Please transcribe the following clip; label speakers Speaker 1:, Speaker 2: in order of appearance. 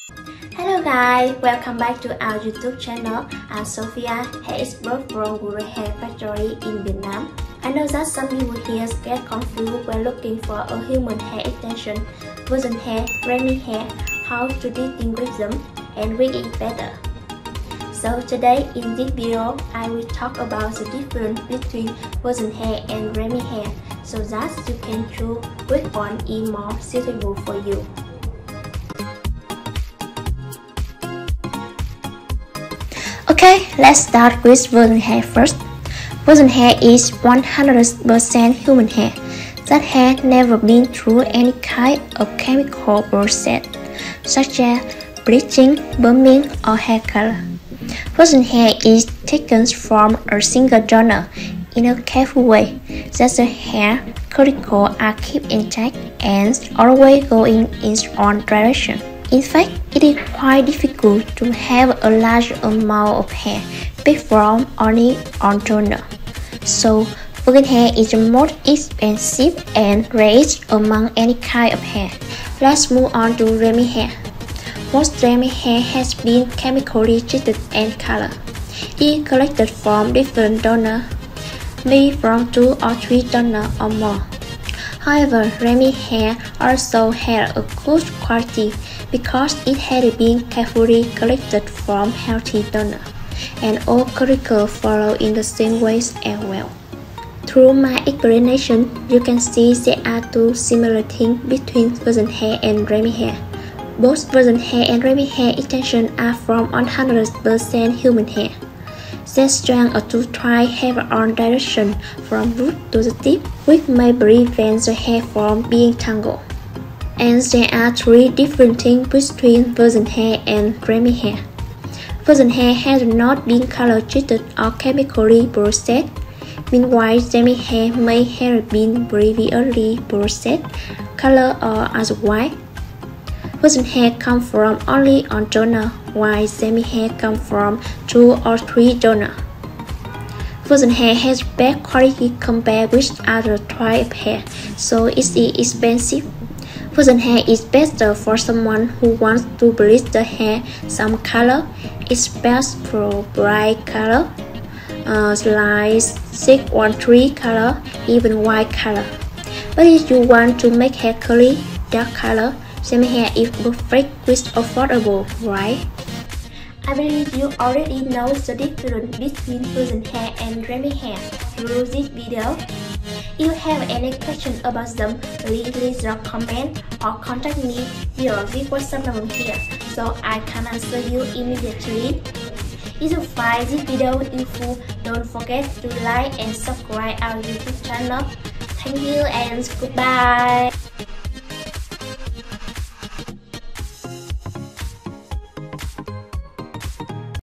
Speaker 1: Hello guys, welcome back to our YouTube channel. I'm Sophia, hair expert from Gruda Hair Factory in Vietnam. I know that some people here get confused when looking for a human hair extension, virgin hair, Remy hair, how to distinguish them, and which is better. So today in this video, I will talk about the difference between virgin hair and Remy hair, so that you can choose which one is more suitable for you. Okay, let's start with virgin hair first. Virgin hair is 100% human hair. That hair never been through any kind of chemical process, such as bleaching, burning, or hair color. Virgin hair is taken from a single donor in a careful way, that the hair follicles are kept intact and always going in one direction. In fact, it is quite difficult to have a large amount of hair picked from only one donor. So, virgin hair is the most expensive and rarest among any kind of hair. Let's move on to Remy hair. Most Remy hair has been chemically treated and colored. It is collected from different donors, maybe from 2 or 3 donors or more. However, Remy hair also has a good quality because it had been carefully collected from healthy donors, and all follicles follow in the same ways as well. Through my explanation, you can see there are two similar things between virgin hair and Remy hair. Both virgin hair and Remy hair extensions are from 100% human hair. Their strand or two try have one direction from root to the tip, which may prevent the hair from being tangled. And there are 3 different things between virgin hair and Remy hair. Virgin hair has not been color treated or chemically processed. Meanwhile, Remy hair may have been previously processed, colored, or as white. Virgin hair comes from only one donor, while Remy hair comes from 2 or 3 donors. Virgin hair has bad quality compared with other types of hair, so it is expensive. Virgin hair is better for someone who wants to bleach the hair some color, especially bright color, like 613 color, even white color. But if you want to make hair curly, dark color, Remy hair is perfect with affordable, right? I believe you already know the difference between virgin hair and Remy hair through this video. If you have any questions about them, please leave a comment or contact me via this WhatsApp number here, so I can answer you immediately. If you find this video useful, don't forget to like and subscribe our YouTube channel. Thank you and goodbye.